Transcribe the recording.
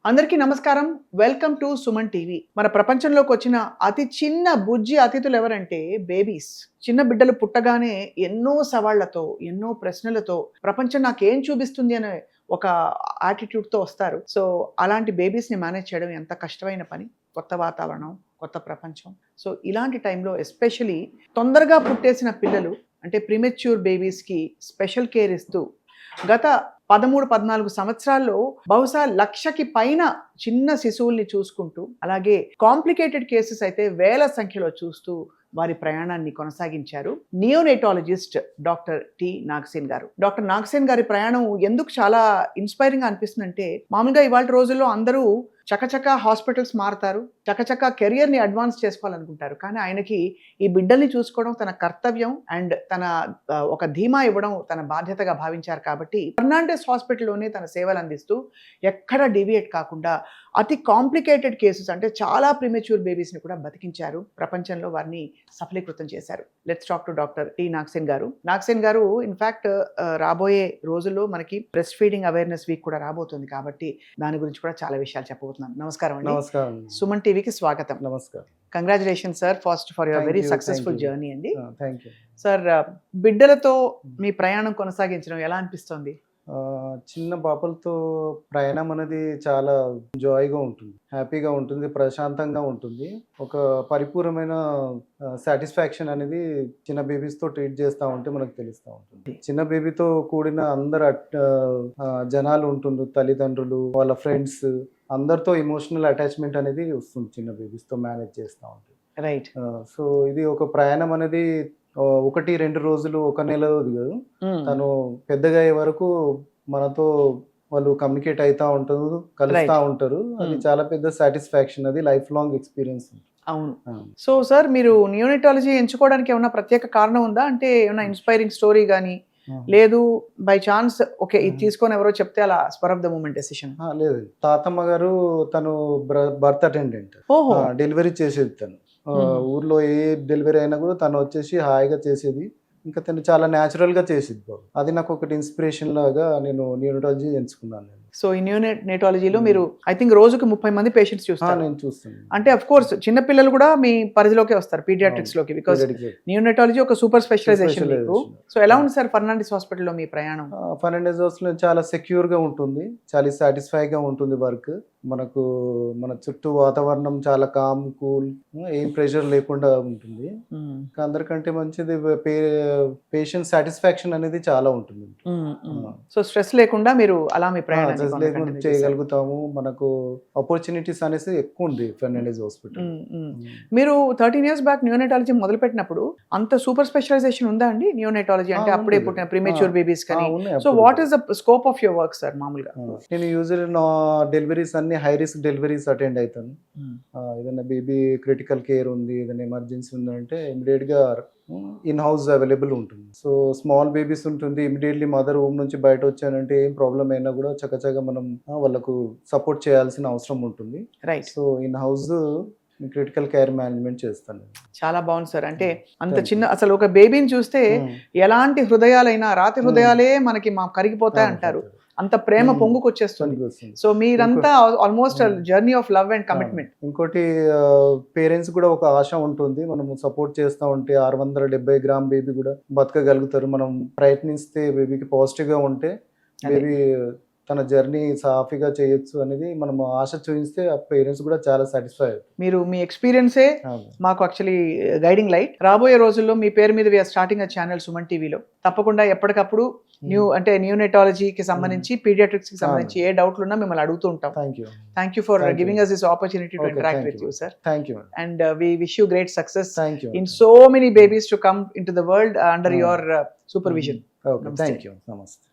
అందరికీ నమస్కారం. Welcome to Suman TV. మన ప్రపంచంలోకి వచ్చిన అతి చిన్న బుజ్జి అతిథులు ఎవరంటే బేబీస్. చిన్న బిడ్డలు పుట్టగానే ఎన్నో సవాళ్లతో, ఎన్నో ప్రశ్నలతో ప్రపంచం నాకేం చూపిస్తుంది అనే ఒక యాటిట్యూడ్తో వస్తారు. సో అలాంటి బేబీస్ని మేనేజ్ చేయడం ఎంత కష్టమైన పని. కొత్త వాతావరణం, కొత్త ప్రపంచం. సో ఇలాంటి టైంలో ఎస్పెషలీ తొందరగా పుట్టేసిన పిల్లలు అంటే ప్రీమెచ్యూర్ బేబీస్కి స్పెషల్ కేర్ ఇస్తూ గత 13-14 సంవత్సరాల్లో బహుశా 1,00,000కి పైన చిన్న శిశువుల్ని చూసుకుంటూ, అలాగే కాంప్లికేటెడ్ కేసెస్ అయితే వేల సంఖ్యలో చూస్తూ వారి ప్రయాణాన్ని కొనసాగించారు నియోనేటాలజిస్ట్ డాక్టర్ టి నాగసేన్ గారు. డాక్టర్ నాగసేన్ గారి ప్రయాణం ఎందుకు చాలా ఇన్స్పైరింగ్ అనిపిస్తుందంటే, మామూలుగా ఇవాళ రోజుల్లో అందరూ చకచకా హాస్పిటల్స్ మారుతారు, చకచకా కెరియర్ని అడ్వాన్స్ చేసుకోవాలనుకుంటారు. కానీ ఆయనకి ఈ బిడ్డల్ని చూసుకోవడం తన కర్తవ్యం అండ్ తన ఒక ధీమా ఇవ్వడం తన బాధ్యతగా భావించారు. కాబట్టి ఫెర్నాండెస్ హాస్పిటల్లోనే తన సేవలు అందిస్తూ ఎక్కడ డీవియేట్ కాకుండా అతి కాంప్లికేటెడ్ కేసెస్ అంటే చాలా ప్రీమెచ్యూర్ బేబీస్ని కూడా బతికించారు. ప్రపంచంలో వారిని సఫలీకృతం చేశారు. Let's talk to doctor T Nagasen గారు. నాగసేన్ గారు ఇన్ఫ్యాక్ట్ రాబోయే రోజుల్లో మనకి బ్రెస్ట్ ఫీడింగ్ అవేర్నెస్ వీక్ కూడా రాబోతుంది. కాబట్టి దాని గురించి కూడా చాలా విషయాలు చెప్పబోతున్నాను. నమస్కారం అండి. నమస్కారం. సుమన్ టీవీకి స్వాగతం. నమస్కారం. Congratulation sir first for your very successful journey అండి. థ్యాంక్ యూ సార్, బిడ్డలతో మీ ప్రయాణం కొనసాగించడం ఎలా అనిపిస్తుంది? చిన్న పాపలతో ప్రయాణం అనేది చాలా జాయ్గా ఉంటుంది, హ్యాపీగా ఉంటుంది, ప్రశాంతంగా ఉంటుంది. ఒక పరిపూర్ణమైన సాటిస్ఫాక్షన్ అనేది చిన్న బేబీస్తో ట్రీట్ చేస్తూ ఉంటే మనకు తెలుస్తూ ఉంటుంది. చిన్న బేబీతో కూడిన అందరు జనాలు ఉంటుంది, తల్లిదండ్రులు, వాళ్ళ ఫ్రెండ్స్, అందరితో ఎమోషనల్ అటాచ్మెంట్ అనేది వస్తుంది చిన్న బేబీస్తో మేనేజ్ చేస్తూ ఉంటుంది. రైట్. సో ఇది ఒక ప్రయాణం అనేది 1-2 రోజులు, 1 నెల కాదు. తను పెద్దగా అయ్యే వరకు మనతో వాళ్ళు కమ్యూనికేట్ అవుతా ఉంటారు, కలుస్తూ ఉంటారు. అది చాలా పెద్ద సాటిస్ఫాక్షన్, అది లైఫ్ లాంగ్ ఎక్స్పీరియన్స్. అవును. సో సార్, మీరు నియోనేటాలజీ ఎంచుకోవడానికి ఏమైనా ప్రత్యేక కారణం ఉందా? అంటే ఏమైనా ఇన్స్పైరింగ్ స్టోరీ కానీ, లేదు బై ఛాన్స్ ఓకే ఇది తీసుకొని ఎవరో చెప్తే అలా spur of the moment decision? లేదు, తాతమ్మ గారు తను బర్త్ అటెండెంట్, డెలివరీ చేసేది. తను ఊర్లో ఏ డెలివరీ అయినా కూడా తను వచ్చేసి హాయిగా చేసేది. ఇంకా తను చాలా న్యాచురల్గా చేసేది బాబు. అది నాకు ఒకటి ఇన్స్పిరేషన్ లాగా నేను నియోనేటాలజీ ఎంచుకున్నాను. సో ఈ నియోనేటాలజీలో మీరు ఐ థింక్ రోజుకి 30 మంది పేషెంట్స్ చూస్తారు. నేను చూస్తాను. అంటే అఫ్ కోర్స్ చిన్న పిల్లలు కూడా మీ పరిధిలోకి వస్తారు, పీడియాట్రిక్స్ లోకి, బికాస్ నియోనేటాలజీ ఒక సూపర్ స్పెషలైజేషన్. సో ఎలా ఉంది సార్ ఫెర్నాండెస్ హాస్పిటల్లో మీ ప్రయాణం? ఫెర్నాండెస్ హాస్పిటల్ చాలా సెక్యూర్గా ఉంటుంది, చాలా సాటిస్ఫైగా ఉంటుంది వర్క్. మనకు మన చుట్టూ వాతావరణం చాలా కామ్, కూల్, ఏం ప్రెషర్ లేకుండా ఉంటుంది. అందరికంటే మంచిది పేషెంట్ సాటిస్ఫాక్షన్ అనేది చాలా ఉంటుంది. సో స్ట్రెస్ లేకుండా మీరు అలా మీ ప్రయాణం చేయగలుగుతాము. మనకు ఆపర్చునిటీస్ అనేసి ఎక్కువ ఉంది ఫెర్నాండెస్ హాస్పిటల్. మీరు 13 years బ్యాక్ నియోనేటాలజీ మొదలు పెట్టినప్పుడు అంత సూపర్ స్పెషలైజేషన్ ఉందా అండి నియోనేటాలజీ? అంటే అప్పుడే పుట్టిన ప్రీమెచ్యూర్ బేబీస్ కానీ. So what is the scope of your work sir? మామూలుగా నేను యూజువల్లీ నా డెలివరీస్ అన్ని హై రిస్క్ డెలివరీస్ అటెండ్ అవుతాను. ఏదైనా బేబీ క్రిటికల్ కేర్ ఉంది, ఏదైనా ఎమర్జెన్సీ ఉందంటే ఇమీడియట్ గా ఇన్ హౌస్ అవైలబుల్ ఉంటుంది. సో స్మాల్ బేబీస్ ఉంటుంది, ఇమీడియట్లీ మదర్ హోమ్ నుంచి బయట వచ్చానంటే ఏం ప్రాబ్లం అయినా కూడా చక్కచక్క మనం వాళ్ళకు సపోర్ట్ చేయాల్సిన అవసరం ఉంటుంది. Right. So in house critical care management చేస్తాను. చాలా బాగుంది సార్. అంటే అంత చిన్న, అసలు ఒక బేబీని చూస్తే ఎలాంటి హృదయాలైనా రాతి హృదయాలే మనకి కరిగిపోతాయి అంటారు, అంత ప్రేమ పొంగుకొచ్చేస్తుంది. సో మీరంతా almost journey of love and commitment. ఇంకోటి పేరెంట్స్ కూడా ఒక ఆశ ఉంటుంది, మనం సపోర్ట్ చేస్తూ ఉంటే 670 గ్రామ్ బేబీ కూడా బతకగలుగుతారు. మనం ప్రయత్నిస్తే బేబీకి పాజిటివ్ గా ఉంటే బేబీ తన జర్నీ సాఫీగా చేయొచ్చు అనేది మనం ఆశ చూపిస్తే ఆ పేరెంట్స్ కూడా చాలా సాటిస్ఫై అవుతారు. మీరు మీ ఎక్స్పీరియన్సే మాకు యాక్చువల్లీ గైడింగ్ లైట్. రాబోయే రోజుల్లో మీ పేరు మీద we're starting a channel Suman టీవీలో. తప్పకుండా ఎప్పటికప్పుడు నియోనేటాలజీకి సంబంధించి, పీడియాట్రిక్స్ కి సంబంధించి ఏ డౌట్లు ఉన్నా మిమ్మల్ని అడుగుతూ ఉంటాం. Thank you for giving us this opportunity to interact with you, sir. Thank you. And we wish you great success. Thank you. In so many babies to come into the world under your supervision. Okay, thank you. Namaste.